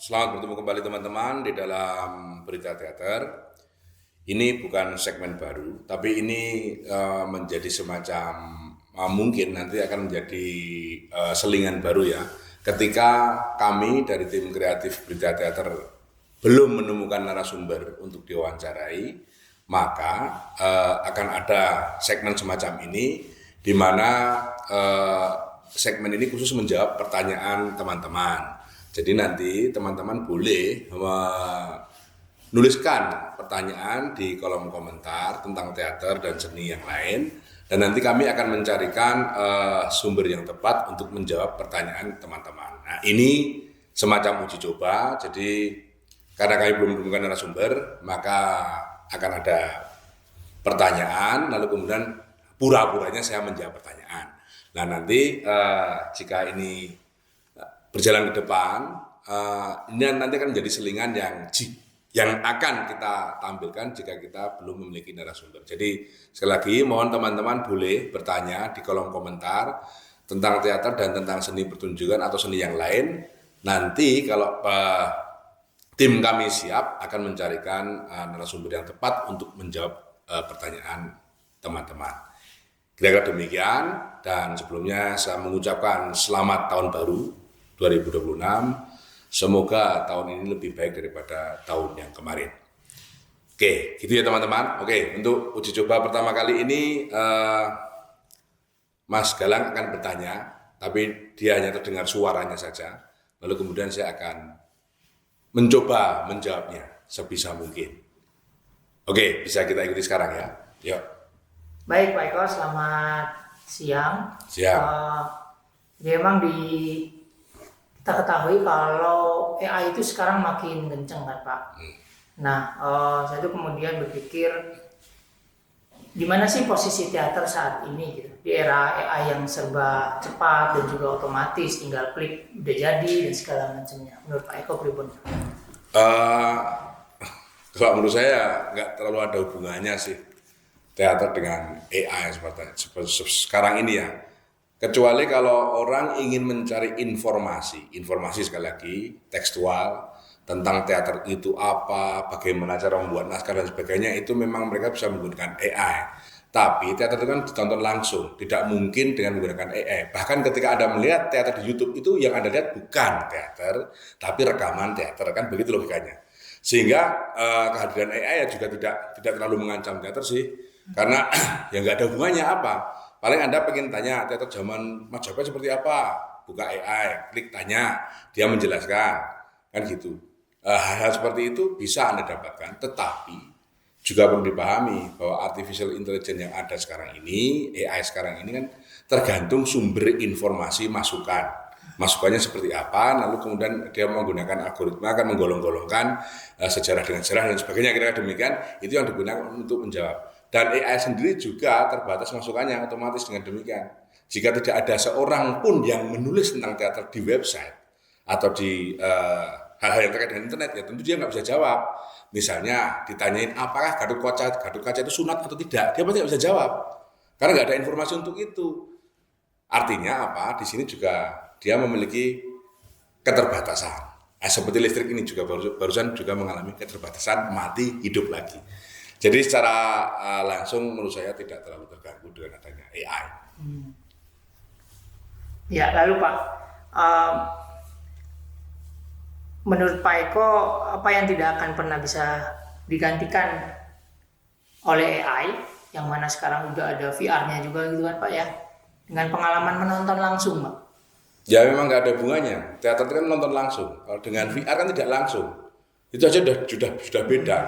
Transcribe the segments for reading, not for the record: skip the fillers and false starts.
Selamat bertemu kembali teman-teman di dalam Berita Teater. Ini bukan segmen baru, tapi ini menjadi semacam mungkin nanti akan menjadi selingan baru ya. Ketika kami dari tim kreatif Berita Teater belum menemukan narasumber untuk diwawancarai, maka akan ada segmen semacam ini di mana segmen ini khusus menjawab pertanyaan teman-teman. Jadi nanti teman-teman boleh menuliskan pertanyaan di kolom komentar tentang teater dan seni yang lain, dan nanti kami akan mencarikan sumber yang tepat untuk menjawab pertanyaan teman-teman. Nah, ini semacam uji coba. Jadi karena kami belum menemukan narasumber, maka akan ada pertanyaan, lalu kemudian pura-puranya saya menjawab pertanyaan. Nah, nanti jika ini berjalan ke depan, ini nanti akan menjadi selingan yang akan kita tampilkan jika kita belum memiliki narasumber. Jadi sekali lagi mohon teman-teman boleh bertanya di kolom komentar tentang teater dan tentang seni pertunjukan atau seni yang lain. Nanti kalau tim kami siap akan mencarikan narasumber yang tepat untuk menjawab pertanyaan teman-teman. Kira-kira demikian, dan sebelumnya saya mengucapkan selamat tahun baru 2026, semoga tahun ini lebih baik daripada tahun yang kemarin. Oke, gitu ya teman-teman. Oke, untuk uji coba pertama kali ini Mas Galang akan bertanya, tapi dia hanya terdengar suaranya saja. Lalu kemudian saya akan mencoba menjawabnya sebisa mungkin. Oke, bisa kita ikuti sekarang ya. Yuk. Baik Pak Eko, selamat siang. Siap. Memang kita ketahui kalau AI itu sekarang makin kenceng kan Pak. Nah, saya tuh kemudian berpikir di mana sih posisi teater saat ini gitu. Di era AI yang serba cepat dan juga otomatis, tinggal klik udah jadi dan segala macamnya. Menurut Pak Eko pripun? Kalau menurut saya nggak terlalu ada hubungannya sih teater dengan AI seperti sekarang ini ya. Kecuali kalau orang ingin mencari informasi sekali lagi, tekstual, tentang teater itu apa, bagaimana cara membuat naskah dan sebagainya, itu memang mereka bisa menggunakan AI. Tapi teater itu kan ditonton langsung, tidak mungkin dengan menggunakan AI. Bahkan ketika Anda melihat teater di YouTube itu yang Anda lihat bukan teater, tapi rekaman teater, kan begitu logikanya. Sehingga kehadiran AI ya juga tidak terlalu mengancam teater sih, karena ya nggak ada hubungannya apa. Paling Anda pengen tanya teater zaman Majapahit seperti apa, buka AI, klik tanya, dia menjelaskan, kan gitu. Hal-hal seperti itu bisa Anda dapatkan, tetapi juga perlu dipahami bahwa artificial intelligence yang ada sekarang ini, AI sekarang ini kan tergantung sumber informasi masukannya seperti apa, lalu kemudian dia menggunakan algoritma, akan menggolong-golongkan sejarah dengan sejarah dan sebagainya, kira-kira demikian. Itu yang digunakan untuk menjawab. Dan AI sendiri juga terbatas masukannya otomatis dengan demikian. Jika tidak ada seorang pun yang menulis tentang teater di website atau di hal-hal yang terkait dengan internet, ya tentu dia nggak bisa jawab. Misalnya ditanyain apakah Gatot Kaca itu sunat atau tidak, dia pasti nggak bisa jawab karena nggak ada informasi untuk itu. Artinya apa? Di sini juga dia memiliki keterbatasan. Seperti listrik ini juga barusan juga mengalami keterbatasan, mati hidup lagi. Jadi secara langsung menurut saya tidak terlalu terganggu dengan adanya AI. Ya, lalu Pak, menurut Pak Eko, apa yang tidak akan pernah bisa digantikan oleh AI, yang mana sekarang udah ada VR-nya juga gitu kan Pak ya, dengan pengalaman menonton langsung Pak? Ya memang nggak ada hubungannya. Teater itu kan nonton langsung. Kalau dengan VR kan tidak langsung. Itu aja sudah beda.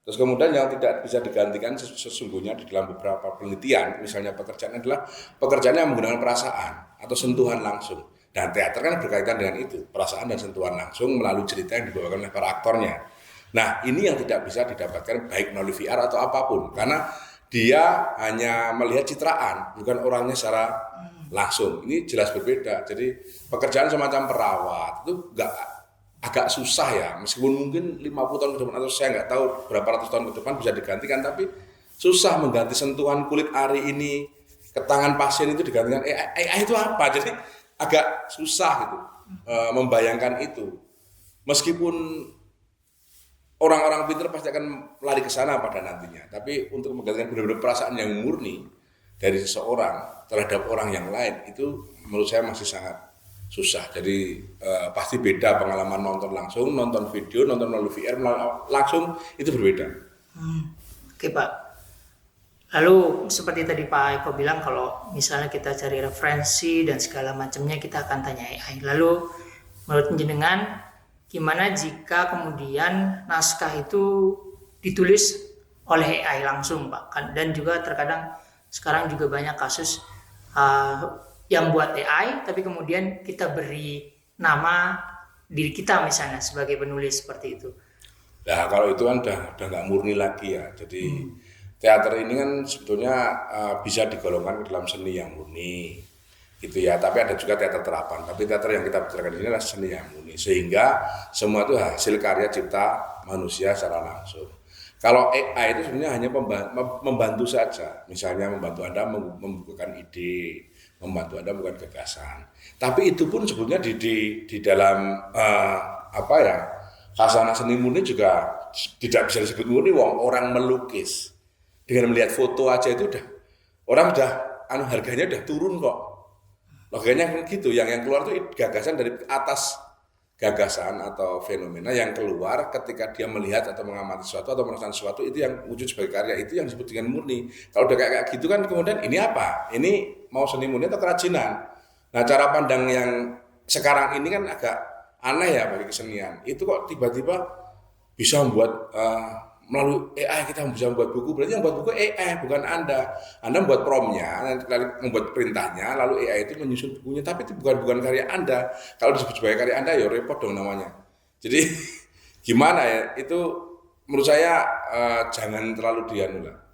Terus kemudian yang tidak bisa digantikan sesungguhnya di dalam beberapa penelitian, misalnya pekerjaan adalah pekerjaan yang menggunakan perasaan atau sentuhan langsung. Dan teater kan berkaitan dengan itu, perasaan dan sentuhan langsung melalui cerita yang dibawakan oleh para aktornya. Nah, ini yang tidak bisa didapatkan baik melalui VR atau apapun, karena dia hanya melihat citraan, bukan orangnya secara langsung. Ini jelas berbeda. Jadi pekerjaan semacam perawat itu agak susah ya, meskipun mungkin 50 tahun ke depan atau saya nggak tahu berapa ratus tahun ke depan bisa digantikan, tapi susah mengganti sentuhan kulit ari ini ke tangan pasien itu digantikan AI itu apa? Jadi agak susah gitu membayangkan itu. meskipun orang-orang pintar pasti akan lari ke sana pada nantinya, tapi untuk menggantikan benar-benar perasaan yang murni dari seseorang terhadap orang yang lain itu menurut saya masih sangat susah. Jadi pasti beda pengalaman nonton langsung, nonton video, nonton melalui VR langsung itu berbeda. Oke Pak. Lalu seperti tadi Pak Eko bilang kalau misalnya kita cari referensi dan segala macamnya kita akan tanya AI. Lalu menurut jenengan gimana jika kemudian naskah itu ditulis oleh AI langsung Pak? Dan juga terkadang sekarang juga banyak kasus yang buat AI tapi kemudian kita beri nama diri kita misalnya sebagai penulis seperti itu. Nah kalau itu kan udah nggak murni lagi ya. Jadi teater ini kan sebetulnya bisa digolongkan ke dalam seni yang murni gitu ya. Tapi ada juga teater terapan. Tapi teater yang kita bicarakan ini adalah seni yang murni. Sehingga semua itu hasil karya cipta manusia secara langsung. Kalau AI itu sebenarnya hanya membantu saja. Misalnya membantu Anda membukukan ide, membantu Anda membuat gagasan. Tapi itu pun sebetulnya di dalam khazanah seni murni juga tidak bisa disebut murni. Orang melukis dengan melihat foto aja itu orang harganya udah turun kok. Logikanya gitu, yang keluar itu gagasan dari atas gagasan atau fenomena yang keluar ketika dia melihat atau mengamati sesuatu atau merasakan sesuatu, itu yang wujud sebagai karya, itu yang disebut dengan murni. Kalau udah kayak gitu kan kemudian ini apa? Ini mau seni murni atau kerajinan? Nah cara pandang yang sekarang ini kan agak aneh ya bagi kesenian. Itu kok tiba-tiba bisa membuat melalui AI kita bisa membuat buku, berarti yang membuat buku AI bukan Anda. Anda membuat promnya, membuat perintahnya, lalu AI itu menyusun bukunya, tapi itu bukan karya Anda. Kalau disebut sebagai karya Anda ya repot dong namanya. Jadi gimana ya? Itu menurut saya jangan terlalu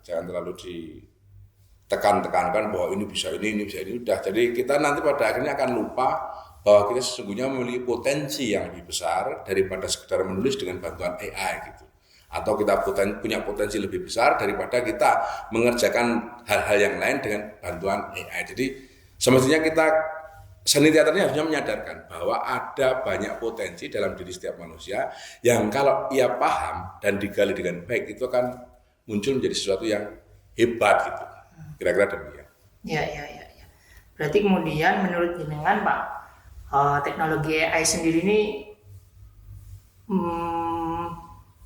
jangan terlalu ditekan-tekankan bahwa ini bisa ini bisa ini udah. Jadi kita nanti pada akhirnya akan lupa bahwa kita sesungguhnya memiliki potensi yang lebih besar daripada sekedar menulis dengan bantuan AI gitu. Atau kita punya potensi lebih besar daripada kita mengerjakan hal-hal yang lain dengan bantuan AI. Jadi semestinya kita seni teater ini harusnya menyadarkan bahwa ada banyak potensi dalam diri setiap manusia yang kalau ia paham dan digali dengan baik itu akan muncul menjadi sesuatu yang hebat gitu. Kira-kira demikian. Ya. Berarti kemudian menurut jenengan Pak, teknologi AI sendiri ini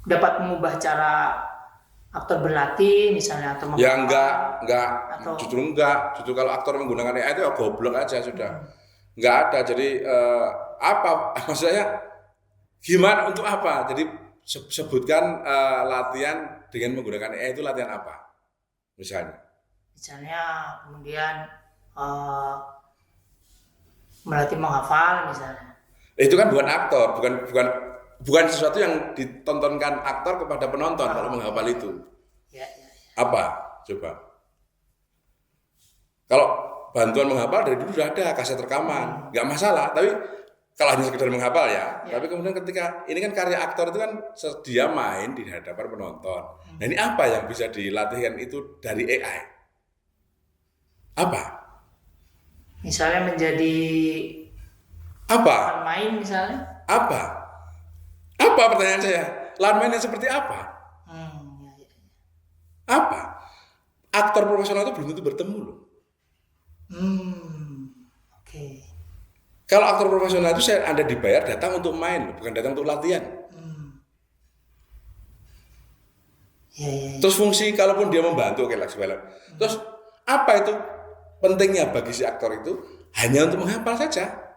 dapat mengubah cara aktor berlatih misalnya atau ya enggak atau... justru kalau aktor menggunakan AI itu ya goblok aja sudah. Enggak ada. Jadi apa maksudnya gimana untuk apa? Jadi sebutkan latihan dengan menggunakan AI itu latihan apa? Misalnya kemudian melatih menghafal misalnya. Itu kan bukan aktor, bukan sesuatu yang ditontonkan aktor kepada penonton kalau menghafal itu. Ya. Apa? Coba. Kalau bantuan menghafal dari dulu sudah ada kaset rekaman, nggak masalah. Tapi kalau hanya sekedar menghafal ya. Tapi kemudian ketika ini kan karya aktor itu kan dia main di hadapan penonton. Nah ini apa yang bisa dilatihkan itu dari AI? Apa? Misalnya menjadi apa? Main misalnya? Apa pertanyaan saya? Lawan mainnya seperti apa? Ya. Apa? Aktor profesional itu belum tentu bertemu loh. Oke. Kalau aktor profesional itu Anda dibayar datang untuk main, bukan datang untuk latihan. Ya. Terus fungsi kalaupun dia membantu, oke lah sebenarnya. Terus apa itu pentingnya bagi si aktor itu? Hanya untuk menghafal saja.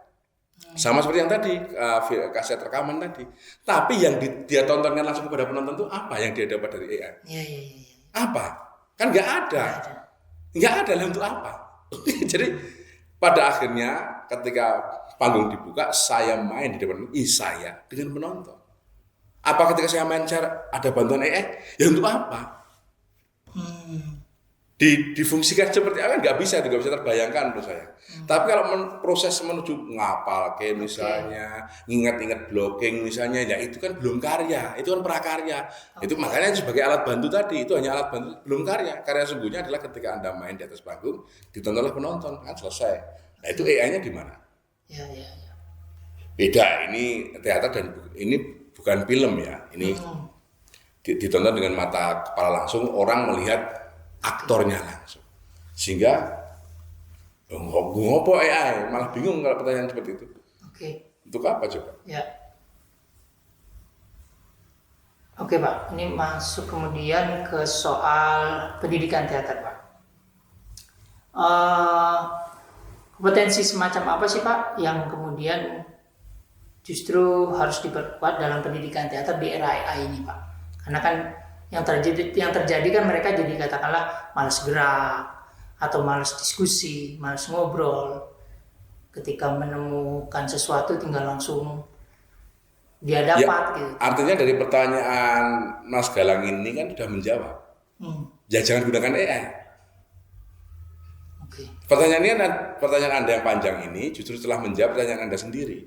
Sama seperti yang tadi, kaset rekaman tadi. Tapi yang dia tontonkan langsung kepada penonton itu apa yang dia dapat dari AI? Iya. Apa? Kan nggak ada. Nggak ada lah untuk apa? Jadi pada akhirnya ketika panggung dibuka, saya main di depan saya dengan penonton. Apa ketika saya main ada bantuan AI? Ya untuk apa? Difungsikan seperti apa nggak bisa terbayangkan menurut saya. Tapi kalau proses menuju ngapal kayak misalnya ingat-ingat blocking misalnya, ya itu kan belum karya, itu kan prakarya. Itu makanya sebagai alat bantu tadi, itu hanya alat bantu, belum karya. Karya sungguhnya adalah ketika Anda main di atas panggung ditonton oleh penonton, kan selesai. Nah itu AI-nya di mana? Ya. Beda, ini teater dan ini bukan film ya. Ini ditonton dengan mata kepala langsung, orang melihat aktornya langsung. Sehingga ngopo AI, malah bingung kalau pertanyaan seperti itu. Oke. Untuk apa coba? Ya. Oke Pak, ini masuk kemudian ke soal pendidikan teater Pak. Kompetensi semacam apa sih Pak yang kemudian justru harus diperkuat dalam pendidikan teater di era AI ini Pak? Karena kan yang terjadi kan mereka jadi katakanlah malas gerak atau malas diskusi, malas ngobrol. Ketika menemukan sesuatu tinggal langsung dia dapat gitu. Artinya dari pertanyaan Mas Galang ini kan sudah menjawab. Ya jangan gunakan AI. Oke. Pertanyaan Anda yang panjang ini justru telah menjawab pertanyaan Anda sendiri.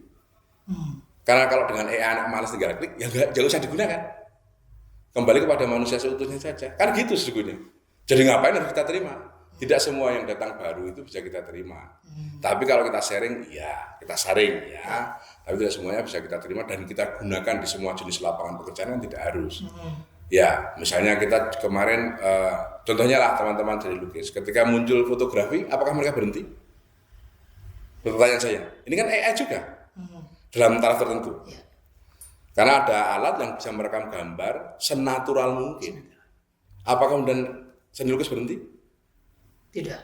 Karena kalau dengan AI anak malas tinggal klik, ya nggak usah digunakan. Kembali kepada manusia seutuhnya saja. Kan gitu sesungguhnya. Jadi ngapain harus kita terima? Tidak semua yang datang baru itu bisa kita terima. Tapi kalau kita sharing, ya kita saring ya. Tapi tidak semuanya bisa kita terima dan kita gunakan di semua jenis lapangan pekerjaan kan tidak harus. Ya, misalnya kita kemarin, contohnya lah teman-teman dari lukis. Ketika muncul fotografi, apakah mereka berhenti? Pertanyaan saya. Ini kan AI juga. Dalam taraf tertentu. Karena ada alat yang bisa merekam gambar senatural mungkin. Apakah kemudian seni lukis berhenti? Tidak.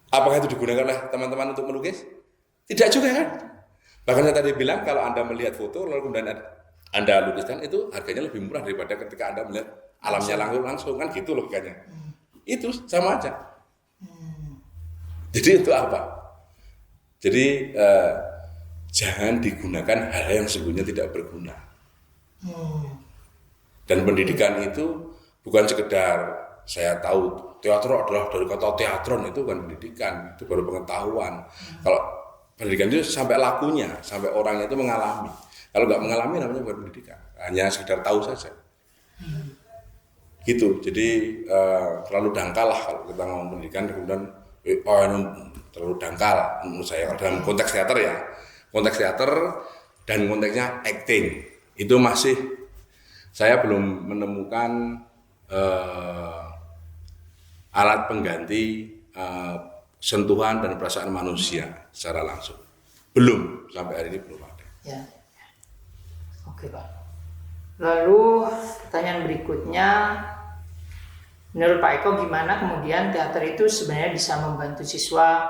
Apakah itu digunakan oleh teman-teman untuk melukis? Tidak juga kan? Bahkan saya tadi bilang kalau Anda melihat foto lalu kemudian Anda lukiskan itu harganya lebih murah daripada ketika Anda melihat alamnya langsung kan gitu logikanya. Itu sama aja. Jadi itu apa? Jadi jangan digunakan hal yang sesungguhnya tidak berguna. Dan pendidikan itu bukan sekedar saya tahu teater adalah dari kata teatron, itu bukan pendidikan, itu baru pengetahuan. Kalau pendidikan itu sampai lakunya, sampai orangnya itu mengalami. Kalau nggak mengalami namanya bukan pendidikan, hanya sekedar tahu saja. Gitu. Jadi terlalu dangkal lah kalau kita ngomong pendidikan kemudian terlalu dangkal menurut saya dalam konteks teater ya. Konteks teater dan konteksnya acting itu masih saya belum menemukan alat pengganti sentuhan dan perasaan manusia secara langsung. Belum, sampai hari ini belum ada. Ya. Oke Pak. Lalu pertanyaan berikutnya, menurut Pak Eko gimana kemudian teater itu sebenarnya bisa membantu siswa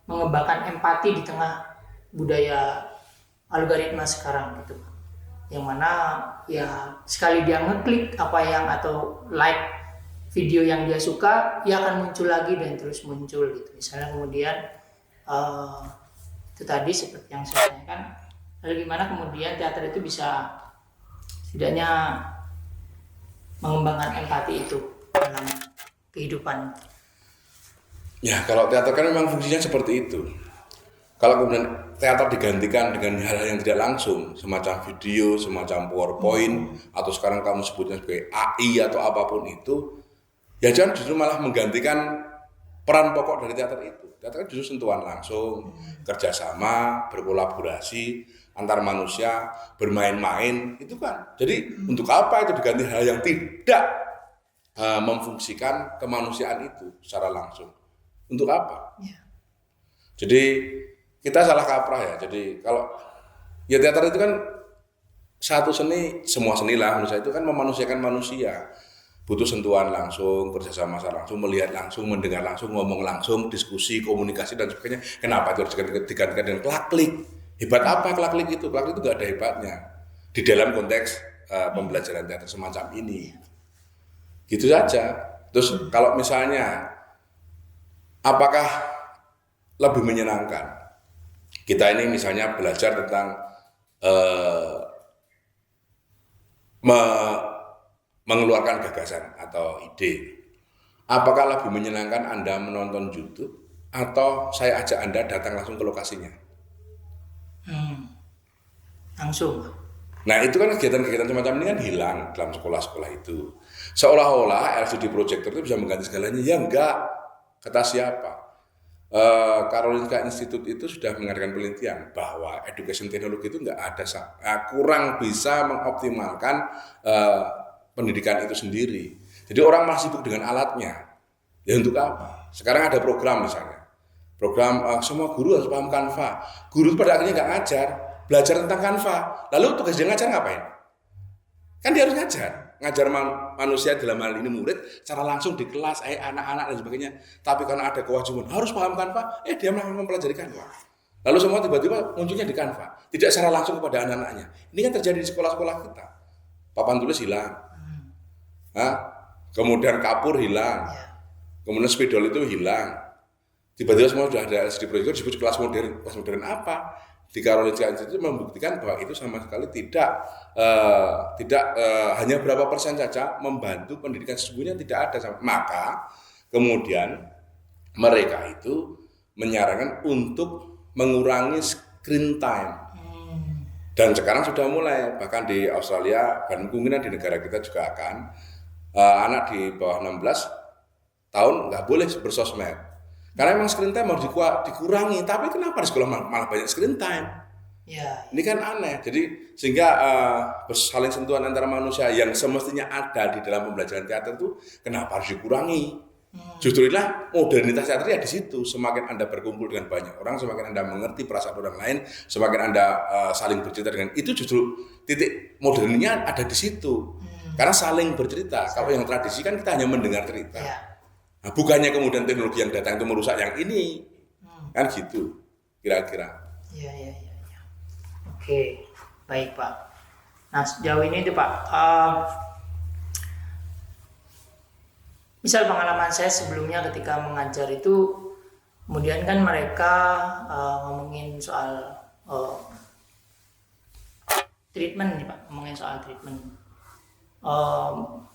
mengembangkan empati di tengah budaya algoritma sekarang gitu, yang mana ya sekali dia ngeklik apa yang atau like video yang dia suka, dia akan muncul lagi dan terus muncul gitu. Misalnya kemudian itu tadi seperti yang saya tanyakan, lalu gimana kemudian teater itu bisa setidaknya mengembangkan empati itu dalam kehidupan. Ya kalau teater kan memang fungsinya seperti itu. Kalau kemudian teater digantikan dengan hal-hal yang tidak langsung, semacam video, semacam PowerPoint, atau sekarang kamu sebutnya sebagai AI atau apapun itu, ya jangan justru malah menggantikan peran pokok dari teater itu. Teater kan justru sentuhan langsung, kerjasama, berkolaborasi antar manusia, bermain-main, itu kan. Jadi untuk apa itu diganti hal yang tidak memfungsikan kemanusiaan itu secara langsung? Untuk apa? Ya. Jadi kita salah kaprah ya. Jadi kalau ya teater itu kan satu seni, semua seni lah menurut saya itu kan memanusiakan manusia. Butuh sentuhan langsung, kerjasama langsung, melihat langsung, mendengar langsung, ngomong langsung, diskusi, komunikasi dan sebagainya. Kenapa itu harus digantikan dengan klak-klik? Hebat apa klak-klik itu? Klak-klik itu gak ada hebatnya di dalam konteks pembelajaran teater semacam ini. Gitu saja. Terus kalau misalnya apakah lebih menyenangkan? Kita ini misalnya belajar tentang mengeluarkan gagasan atau ide. Apakah lebih menyenangkan Anda menonton YouTube atau saya ajak Anda datang langsung ke lokasinya? Langsung. Nah itu kan kegiatan-kegiatan semacam ini kan hilang dalam sekolah-sekolah itu. Seolah-olah LCD projector itu bisa mengganti segalanya. Ya enggak. Kata siapa? Karolinska Institute itu sudah mengadakan penelitian bahwa education teknologi itu kurang bisa mengoptimalkan pendidikan itu sendiri. Jadi orang masih sibuk dengan alatnya. Ya untuk apa? Sekarang ada program misalnya. Program semua guru harus paham Canva. Guru pada akhirnya nggak ngajar, belajar tentang Canva. Lalu tugas dia ngajar ngapain? Kan dia harus ngajar manusia dalam hal ini murid secara langsung di kelas, anak-anak dan sebagainya. Tapi karena ada kewajiban harus paham Canva, dia mempelajari Canva. Lalu semua tiba-tiba munculnya di Canva, tidak secara langsung kepada anak-anaknya. Ini kan terjadi di sekolah-sekolah kita. Papan tulis hilang, kemudian kapur hilang, kemudian spidol itu hilang. Tiba-tiba semua sudah ada LCD projector disebut kelas modern. Kelas modern apa? Di Karolinska Institute membuktikan bahwa itu sama sekali tidak hanya berapa persen saja membantu pendidikan sesungguhnya, tidak ada. Maka kemudian mereka itu menyarankan untuk mengurangi screen time. Dan sekarang sudah mulai, bahkan di Australia dan kemungkinan di negara kita juga akan anak di bawah 16 tahun nggak boleh bersosmed. Karena memang screen time harus dikurangi, tapi kenapa di sekolah malah banyak screen time? Ya. Ini kan aneh. Jadi sehingga saling sentuhan antara manusia yang semestinya ada di dalam pembelajaran teater itu kenapa harus dikurangi? Justru itulah modernitas teater ya di situ. Semakin Anda berkumpul dengan banyak orang, semakin Anda mengerti perasaan orang lain, semakin Anda saling bercerita dengan itu, justru titik modernnya ada di situ. Karena saling bercerita. Kalau yang tradisi kan kita hanya mendengar cerita. Ya. Nah, bukannya kemudian teknologi yang datang itu merusak yang ini, kan gitu, kira-kira. Iya. Oke, baik Pak. Nah sejauh ini itu Pak, misal pengalaman saya sebelumnya ketika mengajar itu, kemudian kan mereka ngomongin soal treatment nih Pak, ngomongin soal treatment.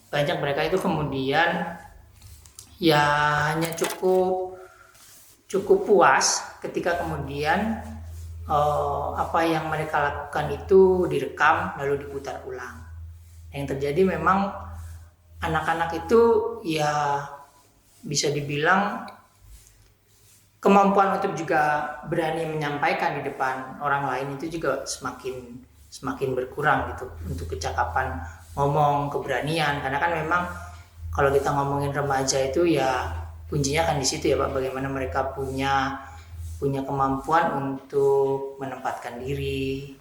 Banyak mereka itu kemudian ya hanya cukup puas ketika kemudian apa yang mereka lakukan itu direkam lalu diputar ulang. Yang terjadi memang anak-anak itu ya bisa dibilang kemampuan untuk juga berani menyampaikan di depan orang lain itu juga semakin berkurang gitu, untuk kecakapan ngomong, keberanian. Karena kan memang kalau kita ngomongin remaja itu ya kuncinya kan di situ ya Pak, bagaimana mereka punya kemampuan untuk menempatkan diri,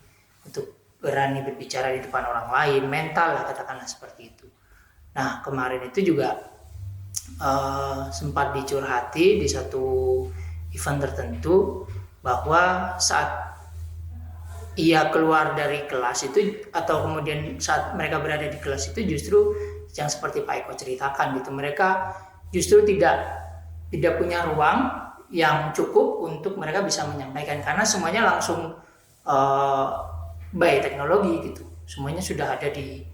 untuk berani berbicara di depan orang lain, mental lah katakanlah seperti itu. Nah kemarin itu juga sempat dicurhati di satu event tertentu bahwa saat ia keluar dari kelas itu atau kemudian saat mereka berada di kelas itu justru yang seperti Pak Eko ceritakan gitu, mereka justru tidak punya ruang yang cukup untuk mereka bisa menyampaikan karena semuanya langsung by teknologi gitu, semuanya sudah ada di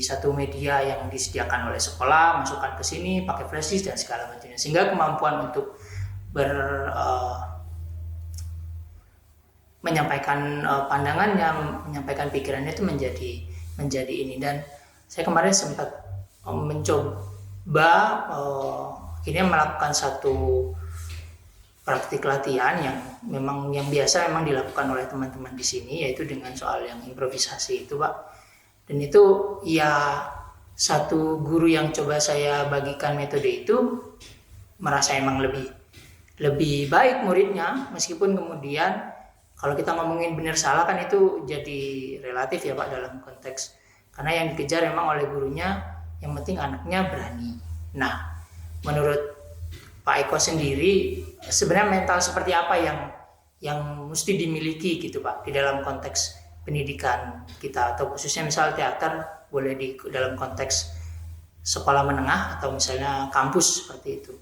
satu media yang disediakan oleh sekolah, masukkan ke sini pakai flash disk dan segala macamnya, sehingga kemampuan untuk menyampaikan pandangannya, menyampaikan pikirannya itu menjadi ini. Dan saya kemarin sempat mencoba akhirnya melakukan satu praktik latihan yang biasa memang dilakukan oleh teman-teman di sini, yaitu dengan soal yang improvisasi itu Pak. Dan itu ya satu guru yang coba saya bagikan metode itu merasa emang lebih baik muridnya, meskipun kemudian kalau kita ngomongin benar salah kan itu jadi relatif ya Pak dalam konteks, karena yang dikejar memang oleh gurunya yang penting anaknya berani. Nah menurut Pak Eko sendiri sebenarnya mental seperti apa yang mesti dimiliki gitu Pak di dalam konteks pendidikan kita, atau khususnya misal teater boleh di dalam konteks sekolah menengah atau misalnya kampus seperti itu.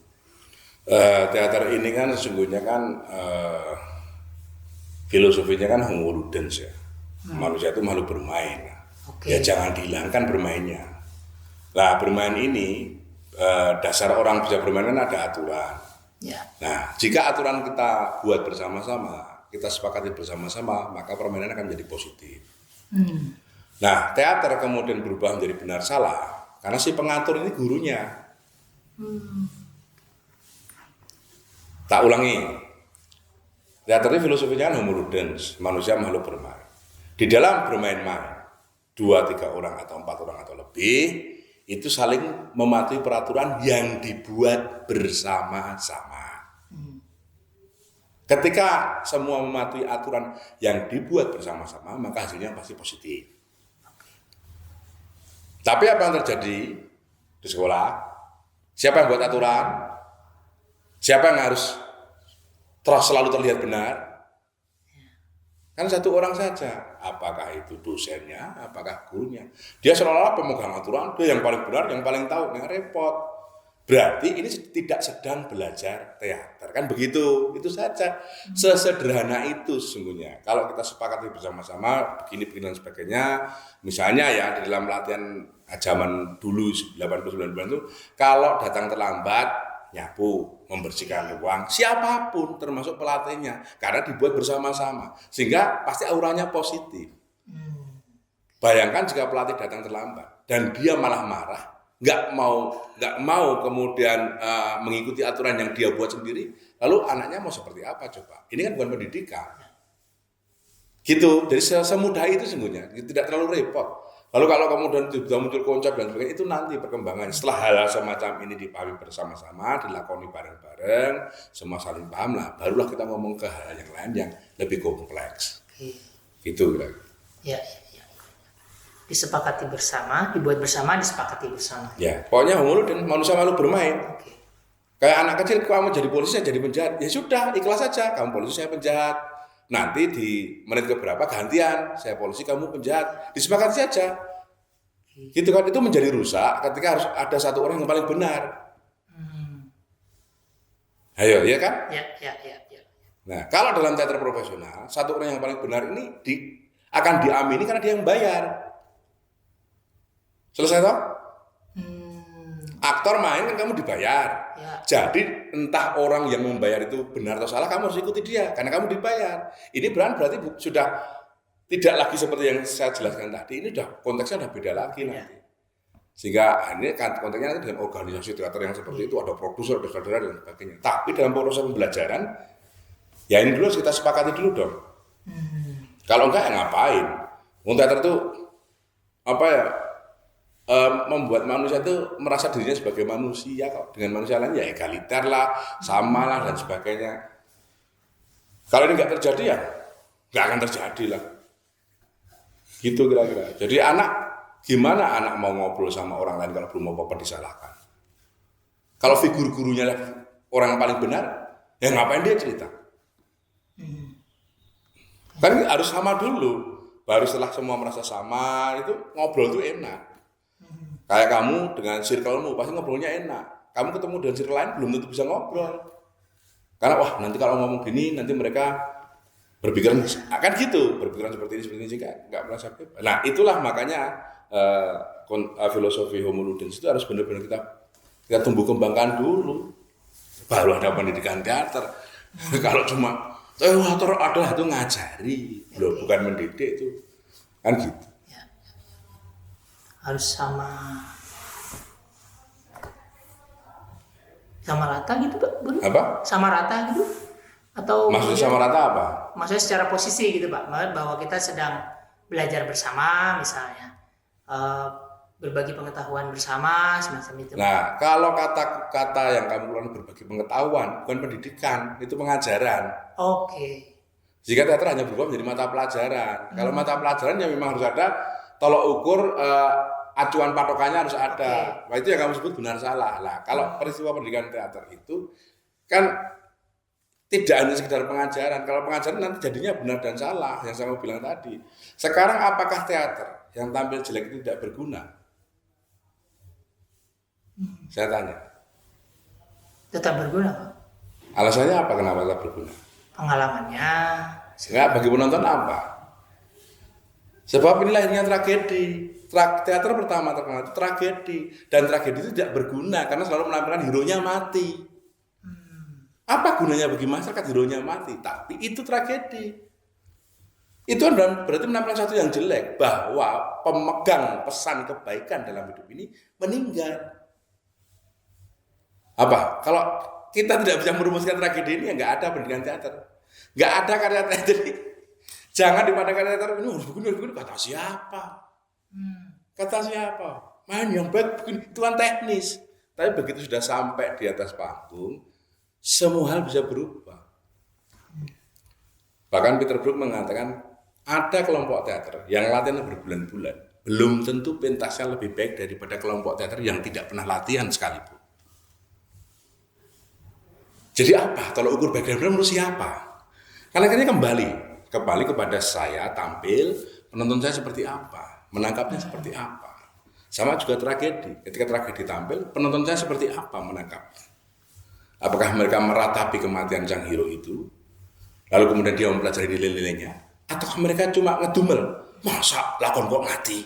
Teater ini kan sesungguhnya kan filosofinya kan homo ludens ya. Manusia itu makhluk bermain. Ya jangan dihilangkan bermainnya. Nah bermain ini dasar orang bisa bermain kan ada aturan. Ya. Nah jika aturan kita buat bersama-sama, kita sepakati bersama-sama, maka permainan akan menjadi positif. Nah teater kemudian berubah menjadi benar salah karena si pengatur ini gurunya. Tak ulangi. Teater ini filosofinya kan homo ludens, manusia makhluk bermain. Di dalam bermain-main, 2-3 orang atau 4 orang atau lebih, itu saling mematuhi peraturan yang dibuat bersama-sama. Ketika semua mematuhi aturan yang dibuat bersama-sama, maka hasilnya pasti positif. Tapi apa yang terjadi di sekolah? Siapa yang buat aturan? Siapa yang harus selalu terlihat benar? Kan satu orang saja. Apakah itu dosennya, apakah gurunya? Dia seolah-olah pemegang aturan, dia yang paling benar, yang paling tahu, yang repot. Berarti ini tidak sedang belajar teater, kan begitu, itu saja. Sesederhana itu sesungguhnya. Kalau kita sepakati bersama-sama, begini dan sebagainya, misalnya ya di dalam latihan zaman dulu 80-90 itu, kalau datang terlambat, nyapu, membersihkan ruang, siapapun termasuk pelatihnya, karena dibuat bersama-sama, sehingga pasti auranya positif. Bayangkan jika pelatih datang terlambat dan dia malah marah, nggak mau kemudian mengikuti aturan yang dia buat sendiri, lalu anaknya mau seperti apa coba? Ini kan bukan pendidikan. Gitu, jadi semudah itu sesungguhnya, tidak terlalu repot. Lalu kalau kemudian sudah muncul konsep dan sebagainya, itu nanti perkembangan. Setelah hal semacam ini dipahami bersama-sama, dilakoni bareng-bareng, semua saling paham lah, barulah kita ngomong ke hal yang lain yang lebih kompleks. Gitu kira-kira. Ya. Disepakati bersama, dibuat bersama, disepakati bersama. Ya, pokoknya homo ludens, manusia makhluk bermain. Kayak anak kecil, kamu jadi polisi, saya jadi penjahat. Ya sudah, ikhlas saja. Kamu polisi, saya penjahat. Nanti di menit keberapa gantian, saya polisi, kamu penjahat. Disepakati saja. Gitu kan, itu menjadi rusak ketika harus ada satu orang yang paling benar. Ayo, ya kan? Ya. Nah, kalau dalam teater profesional, satu orang yang paling benar ini akan diamini karena dia yang bayar. Selesai toh? Aktor main kan kamu dibayar. Ya. Jadi entah orang yang membayar itu benar atau salah, kamu harus ikuti dia karena kamu dibayar. Ini berarti sudah tidak lagi seperti yang saya jelaskan tadi. Ini konteksnya sudah beda lagi nanti. Sehingga ini konteksnya nanti dengan organisasi teater yang seperti itu, ada produser, ada saudara dan sebagainya. Tapi dalam proses pembelajaran, ya ini dulu kita sepakati dulu dong. Kalau enggak ya ngapain? Teater itu membuat manusia itu merasa dirinya sebagai manusia kok. Dengan manusia lain ya egaliter lah, sama lah dan sebagainya. Kalau ini nggak terjadi ya nggak akan terjadi lah. Gitu kira-kira. Jadi gimana anak mau ngobrol sama orang lain kalau belum apa-apa disalahkan? Kalau figur gurunya orang yang paling benar, ya ngapain dia cerita? Kan harus sama dulu. Baru setelah semua merasa sama, itu ngobrol itu enak. Kayak kamu dengan circle-mu pasti ngobrolnya enak. Kamu ketemu dengan circle lain belum tentu bisa ngobrol. Karena nanti kalau ngomong gini nanti mereka berpikiran akan gitu, berpikiran seperti ini juga nggak merasa bebas. Nah itulah makanya filosofi homo ludens itu harus benar-benar kita tumbuh kembangkan dulu. Baru ada pendidikan teater. Kalau cuma teater adalah itu ngajari, bukan mendidik itu kan gitu. Harus sama rata gitu Pak? Bener? Apa? Sama rata gitu? Atau maksudnya sama rata apa? Maksudnya secara posisi gitu Pak, bahwa kita sedang belajar bersama misalnya, berbagi pengetahuan bersama semacam itu. Nah kalau kata yang kamu keluarkan berbagi pengetahuan bukan pendidikan, itu pengajaran. Oke. Jika teater hanya berubah menjadi mata pelajaran. Kalau mata pelajaran ya memang harus ada tolok ukur, acuan patokannya harus ada. Nah, itu yang kamu sebut benar salah. Nah, kalau peristiwa pendidikan teater itu kan tidak hanya sekedar pengajaran. Kalau pengajaran nanti jadinya benar dan salah yang saya mau bilang tadi. Sekarang apakah teater yang tampil jelek itu tidak berguna? Saya tanya. Tetap berguna Pak. Alasannya apa kenapa tetap berguna? Pengalamannya. Enggak, bagi penonton apa? Sebab ini lahirnya tragedi. Teater pertama terkenal itu tragedi. Dan tragedi itu tidak berguna karena selalu menampilkan hero-nya mati. Apa gunanya bagi masyarakat hero-nya mati? Tapi itu tragedi. Itu berarti menampilkan satu yang jelek. Bahwa pemegang pesan kebaikan dalam hidup ini meninggal. Apa? Kalau kita tidak bisa merumuskan tragedi ini, ya nggak ada pendidikan teater, nggak ada karya teater. Jangan dipandang karya teater ini harus begini, kata siapa? Kata siapa? Main yang baik begini, itu kan teknis. Tapi begitu sudah sampai di atas panggung, semua hal bisa berubah. Bahkan Peter Brook mengatakan ada kelompok teater yang latihan berbulan-bulan, belum tentu pentasnya lebih baik daripada kelompok teater yang tidak pernah latihan sekalipun. Jadi apa? Kalau ukur baik dan benar menurut siapa? Karena akhirnya kembali kepada saya tampil, penonton saya seperti apa, menangkapnya seperti apa. Sama juga tragedi. Ketika tragedi tampil, penonton saya seperti apa menangkapnya. Apakah mereka meratapi kematian sang hero itu, lalu kemudian dia mempelajari nilai-nilainya, atau mereka cuma ngedumel, masa lakon kok mati?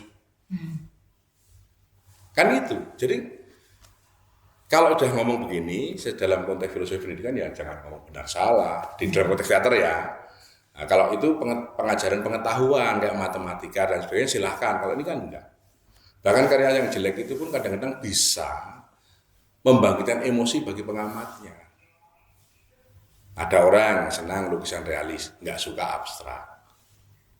Kan itu. Jadi kalau udah ngomong begini, dalam konteks filosofi pendidikan ya jangan ngomong benar salah. Di dalam konteks teater ya. Nah, kalau itu pengajaran pengetahuan kayak matematika dan sebagainya silahkan. Kalau ini kan enggak. Bahkan karya yang jelek itu pun kadang-kadang bisa membangkitkan emosi bagi pengamatnya. Ada orang senang lukisan realis, nggak suka abstrak.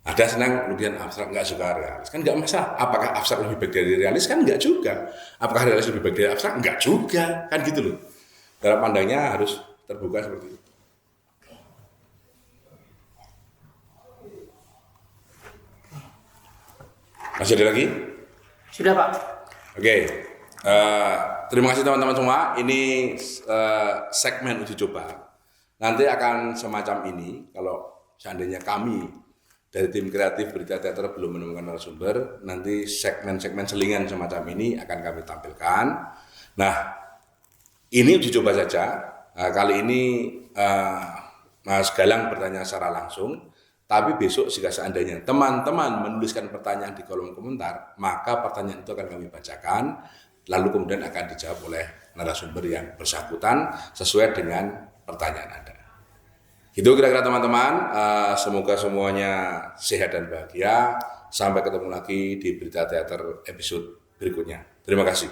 Ada senang lukisan abstrak, nggak suka realis. Kan nggak masalah. Apakah abstrak lebih baik dari realis? Kan nggak juga. Apakah realis lebih baik dari abstrak? Nggak juga. Kan gitu loh. Dalam pandangnya harus terbuka seperti itu. Masih ada lagi? Sudah, Pak. Oke. Terima kasih teman-teman semua. Ini segmen uji coba. Nanti akan semacam ini. Kalau seandainya kami dari tim kreatif Berita Teater belum menemukan narasumber, nanti segmen-segmen selingan semacam ini akan kami tampilkan. Nah, ini uji coba saja. Kali ini Mas Galang bertanya secara langsung, tapi besok jika seandainya teman-teman menuliskan pertanyaan di kolom komentar, maka pertanyaan itu akan kami bacakan, lalu kemudian akan dijawab oleh narasumber yang bersangkutan sesuai dengan pertanyaan Anda. Itu kira-kira teman-teman, semoga semuanya sehat dan bahagia. Sampai ketemu lagi di Berita Teater episode berikutnya. Terima kasih.